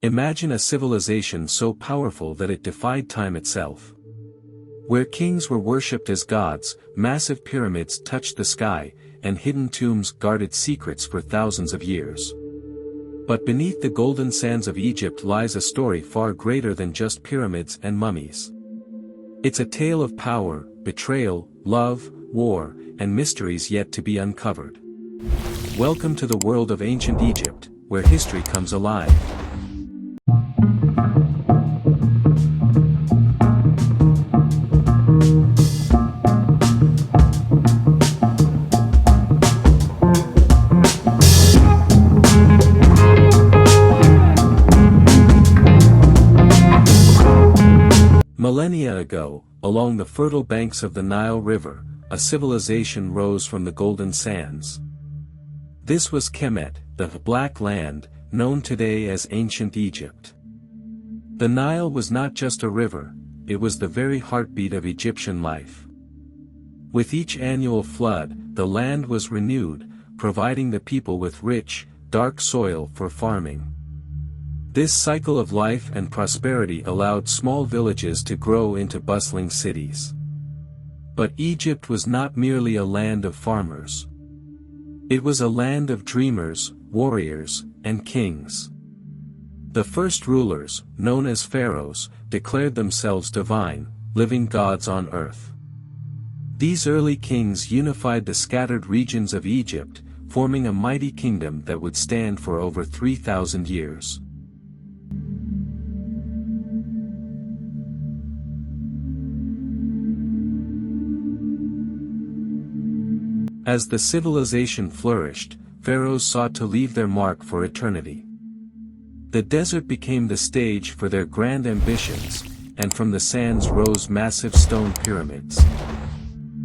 Imagine a civilization so powerful that it defied time itself. Where kings were worshipped as gods, massive pyramids touched the sky, and hidden tombs guarded secrets for thousands of years. But beneath the golden sands of Egypt lies a story far greater than just pyramids and mummies. It's a tale of power, betrayal, love, war, and mysteries yet to be uncovered. Welcome to the world of ancient Egypt, where history comes alive. Millennia ago, along the fertile banks of the Nile River, a civilization rose from the golden sands. This was Kemet, the Black Land, known today as ancient Egypt. The Nile was not just a river, it was the very heartbeat of Egyptian life. With each annual flood, the land was renewed, providing the people with rich, dark soil for farming. This cycle of life and prosperity allowed small villages to grow into bustling cities. But Egypt was not merely a land of farmers. It was a land of dreamers, warriors, and kings. The first rulers, known as pharaohs, declared themselves divine, living gods on earth. These early kings unified the scattered regions of Egypt, forming a mighty kingdom that would stand for over 3,000 years. As the civilization flourished, pharaohs sought to leave their mark for eternity. The desert became the stage for their grand ambitions, and from the sands rose massive stone pyramids.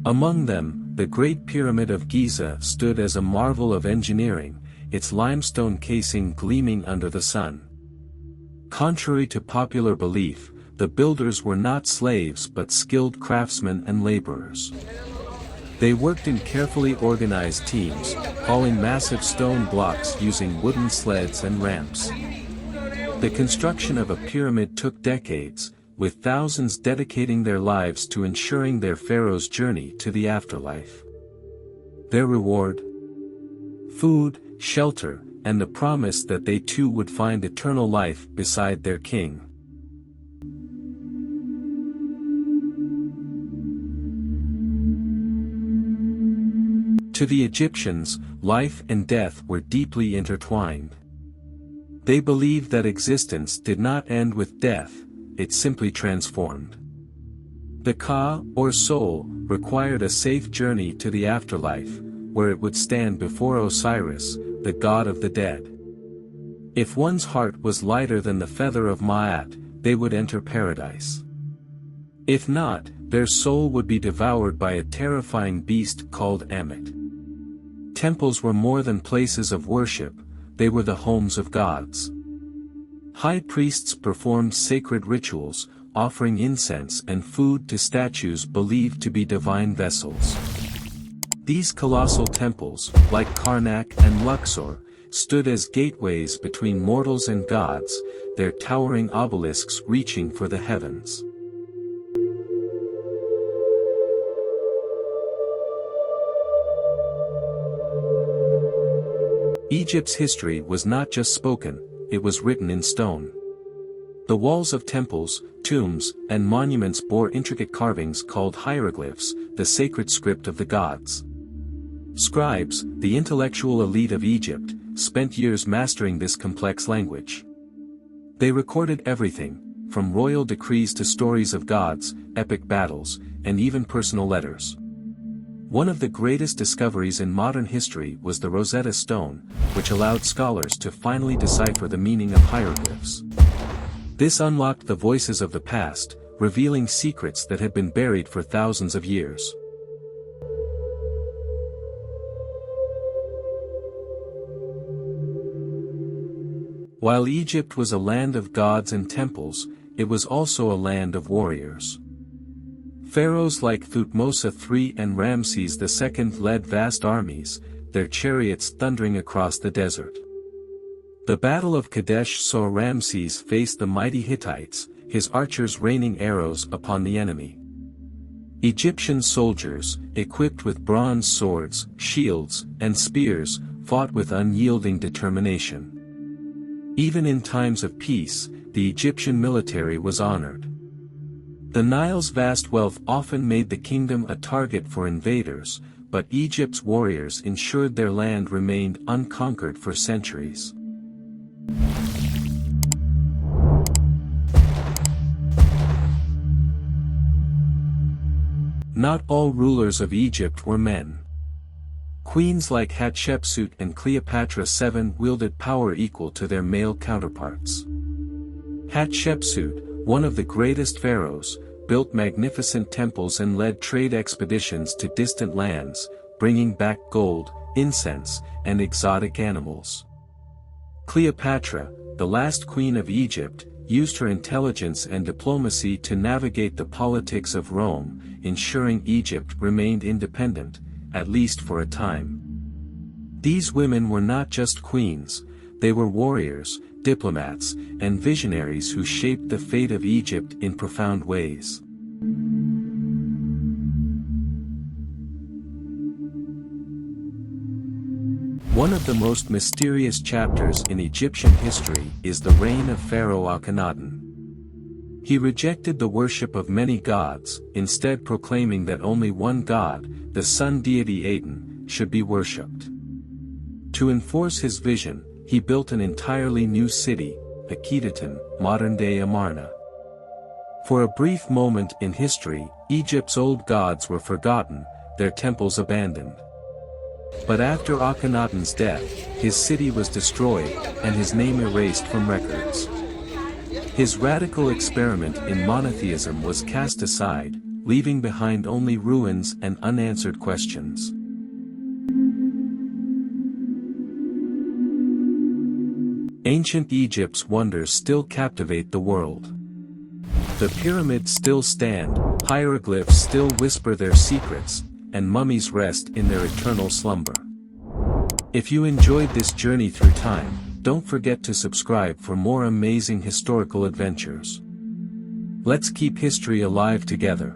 Among them, the Great Pyramid of Giza stood as a marvel of engineering, its limestone casing gleaming under the sun. Contrary to popular belief, the builders were not slaves but skilled craftsmen and laborers. They worked in carefully organized teams, hauling massive stone blocks using wooden sleds and ramps. The construction of a pyramid took decades, with thousands dedicating their lives to ensuring their pharaoh's journey to the afterlife. Their reward? Food, shelter, and the promise that they too would find eternal life beside their king. To the Egyptians, life and death were deeply intertwined. They believed that existence did not end with death, it simply transformed. The Ka, or soul, required a safe journey to the afterlife, where it would stand before Osiris, the god of the dead. If one's heart was lighter than the feather of Ma'at, they would enter paradise. If not, their soul would be devoured by a terrifying beast called Ammit. Temples were more than places of worship, they were the homes of gods. High priests performed sacred rituals, offering incense and food to statues believed to be divine vessels. These colossal temples, like Karnak and Luxor, stood as gateways between mortals and gods, their towering obelisks reaching for the heavens. Egypt's history was not just spoken, it was written in stone. The walls of temples, tombs, and monuments bore intricate carvings called hieroglyphs, the sacred script of the gods. Scribes, the intellectual elite of Egypt, spent years mastering this complex language. They recorded everything, from royal decrees to stories of gods, epic battles, and even personal letters. One of the greatest discoveries in modern history was the Rosetta Stone, which allowed scholars to finally decipher the meaning of hieroglyphs. This unlocked the voices of the past, revealing secrets that had been buried for thousands of years. While Egypt was a land of gods and temples, it was also a land of warriors. Pharaohs like Thutmose III and Ramses II led vast armies, their chariots thundering across the desert. The Battle of Kadesh saw Ramses face the mighty Hittites, his archers raining arrows upon the enemy. Egyptian soldiers, equipped with bronze swords, shields, and spears, fought with unyielding determination. Even in times of peace, the Egyptian military was honored. The Nile's vast wealth often made the kingdom a target for invaders, but Egypt's warriors ensured their land remained unconquered for centuries. Not all rulers of Egypt were men. Queens like Hatshepsut and Cleopatra VII wielded power equal to their male counterparts. Hatshepsut, one of the greatest pharaohs, built magnificent temples and led trade expeditions to distant lands, bringing back gold, incense, and exotic animals. Cleopatra, the last queen of Egypt, used her intelligence and diplomacy to navigate the politics of Rome, ensuring Egypt remained independent, at least for a time. These women were not just queens, they were warriors, diplomats, and visionaries who shaped the fate of Egypt in profound ways. One of the most mysterious chapters in Egyptian history is the reign of Pharaoh Akhenaten. He rejected the worship of many gods, instead proclaiming that only one god, the sun deity Aten, should be worshipped. To enforce his vision, he built an entirely new city, Akhetaten, modern-day Amarna. For a brief moment in history, Egypt's old gods were forgotten, their temples abandoned. But after Akhenaten's death, his city was destroyed, and his name erased from records. His radical experiment in monotheism was cast aside, leaving behind only ruins and unanswered questions. Ancient Egypt's wonders still captivate the world. The pyramids still stand, hieroglyphs still whisper their secrets, and mummies rest in their eternal slumber. If you enjoyed this journey through time, don't forget to subscribe for more amazing historical adventures. Let's keep history alive together.